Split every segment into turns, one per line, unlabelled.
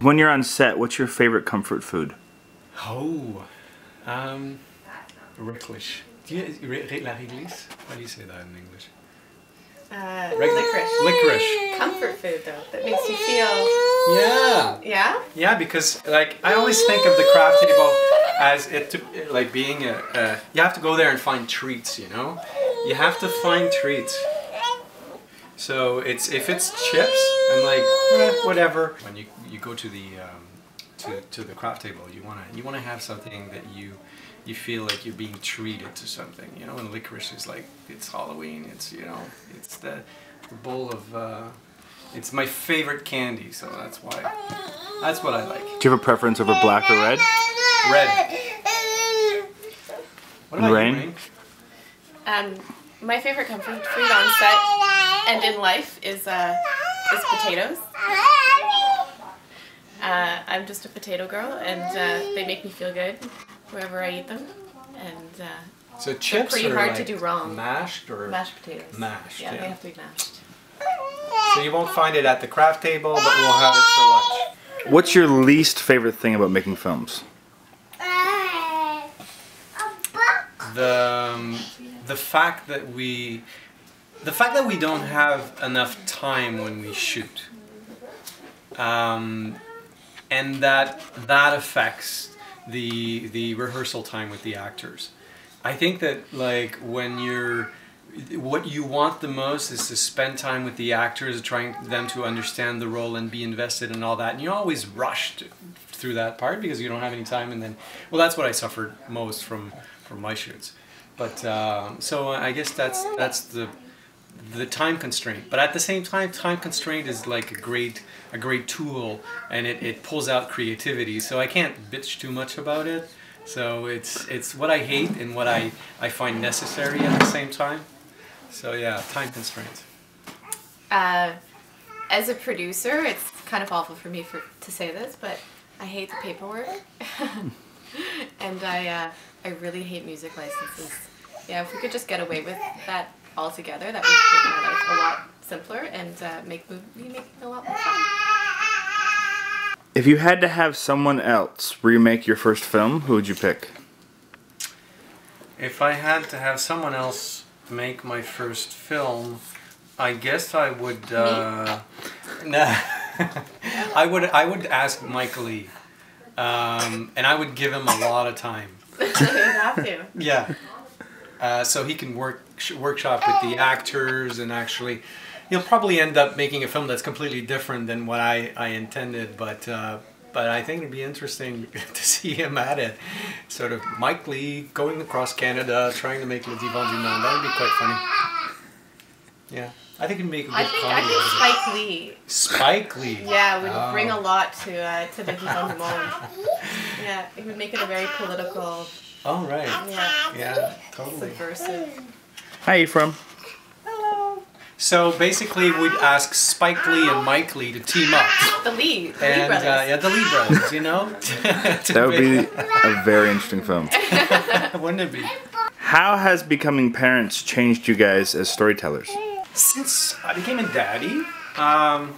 When you're on set, what's your favorite comfort food?
Oh, Ricklish. La réglisse? How do you say that in English?
Licorice.
Licorice.
Comfort food, though, that makes you feel...
Yeah.
Yeah?
Yeah, because like I always think of the craft table as like being you have to go there and find treats, you know? You have to find treats. So if it's chips, I'm like, whatever. When you go to the to the craft table, you wanna have something that you feel like you're being treated to something, you know. And licorice is like, it's Halloween. It's, you know, it's the bowl of. It's my favorite candy, so that's what I like.
Do you have a preference over black or red?
Red. What about
Rayne?
My favorite comfort food on set and in life is potatoes. I'm just a potato girl, and they make me feel good wherever I eat them. And
so chips
they're pretty
are
hard
like
to do wrong.
Mashed or
mashed potatoes.
Mashed.
Yeah, they have to be mashed.
So you won't find it at the craft table, but we'll have it for lunch.
What's your least favorite thing about making films?
The fact that we don't have enough time when we shoot, and that affects the rehearsal time with the actors. I think that like what you want the most is to spend time with the actors, trying them to understand the role and be invested in all that. And you're always rushed through that part because you don't have any time. And then, well, that's what I suffered most from my shoots. But so I guess that's the time constraint. But at the same time constraint is like a great tool, and it pulls out creativity. So I can't bitch too much about it. So it's what I hate and what I find necessary at the same time. So yeah, time constraints.
As a producer, it's kind of awful for me to say this, but I hate the paperwork. And I really hate music licenses. Yeah, if we could just get away with that altogether, that would make my life a lot simpler and make making a lot more fun.
If you had to have someone else remake your first film, who would you pick?
If I had to have someone else make my first film, I guess I would. Nah, I would ask Mike Lee, and I would give him a lot of time.
You have to.
Yeah, so he can workshop with the actors, and actually, he'll probably end up making a film that's completely different than what I intended, but I think it'd be interesting to see him at it. Sort of Mike Lee going across Canada, trying to make Le Divan du monde. That would be quite funny. Yeah, I think it'd make a good comedy.
I think Spike Lee.
Spike Lee.
Yeah, would bring a lot to the Divan du monde. Yeah, it would make it a very political.
Oh right.
Yeah.
Yeah, totally.
Subversive.
Hi, you from?
So basically, we'd ask Spike Lee and Mike Lee to team up.
The Lee brothers.
Yeah, the Lee brothers, you know?
That would be a very interesting film.
Wouldn't it be?
How has becoming parents changed you guys as storytellers?
Since I became a daddy, I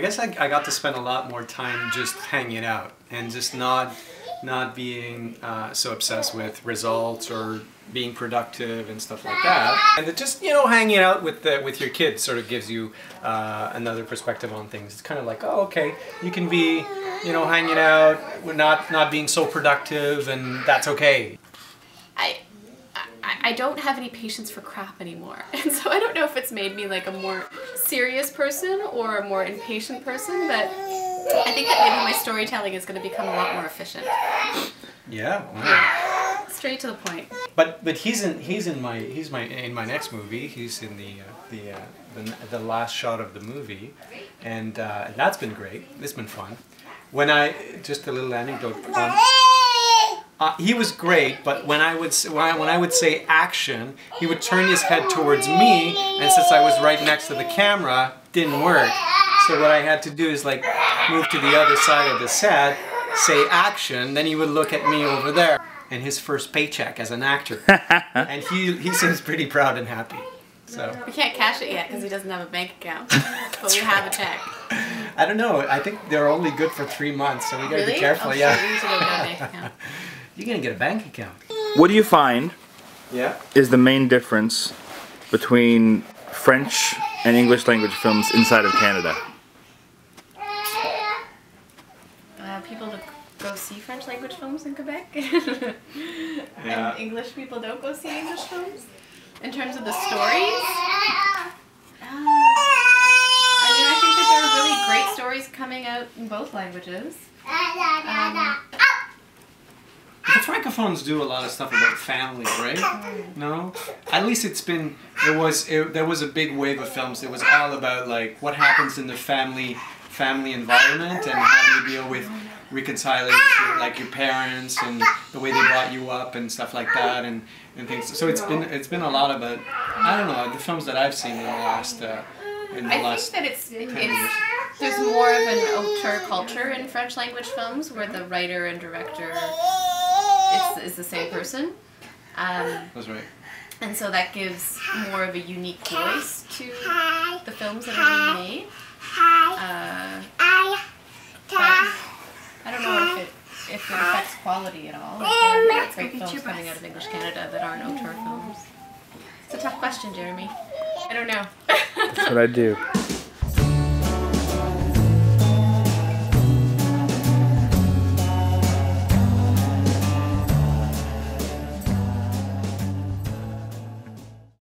guess I got to spend a lot more time just hanging out and just not being so obsessed with results or being productive and stuff like that. And it just, you know, hanging out with your kids sort of gives you another perspective on things. It's kind of like, oh, okay, you can be, you know, hanging out, not being so productive, and that's okay.
I don't have any patience for crap anymore, and so I don't know if it's made me like a more serious person or a more impatient person, but I think that maybe my storytelling is going to become a lot more efficient.
Yeah. Wow.
Straight to the point.
But he's in my next movie. He's in the last shot of the movie, and that's been great. It's been fun. Just a little anecdote. He was great, but when I would say action, he would turn his head towards me, and since I was right next to the camera, didn't work. So what I had to do is like move to the other side of the set, say action, then he would look at me over there. And his first paycheck as an actor. And he seems pretty proud and happy. So
We can't cash it yet because he doesn't have a bank account, but we have a check.
I don't know. I think they're only good for 3 months, so we gotta
Really?
be careful.
Oh,
Yeah.
shit, we usually get a bank account.
You're gonna get a bank account.
What do you find
Yeah.
is the main difference between French and English language films inside of Canada?
People go see French language films in Quebec.
Yeah.
And English people don't go see English films. In terms of the stories, I mean, I think that there are really great stories coming out in both languages.
The francophones do a lot of stuff about family, right? No? At least it's been, there was a big wave of films that was all about like what happens in the family environment and how do you deal with reconciling with like your parents and the way they brought you up and stuff like that and things. So it's been a lot about, I don't know, the films that I've seen in the last
I think that it's there's more of an auteur culture in French language films where the writer and director is the same person.
That's right.
And so that gives more of a unique voice to the films that are being made. I don't know if it affects quality at all. There are great films coming out of English Canada that aren't auteur films. It's a tough question, Jeremy. I don't know.
That's what I do.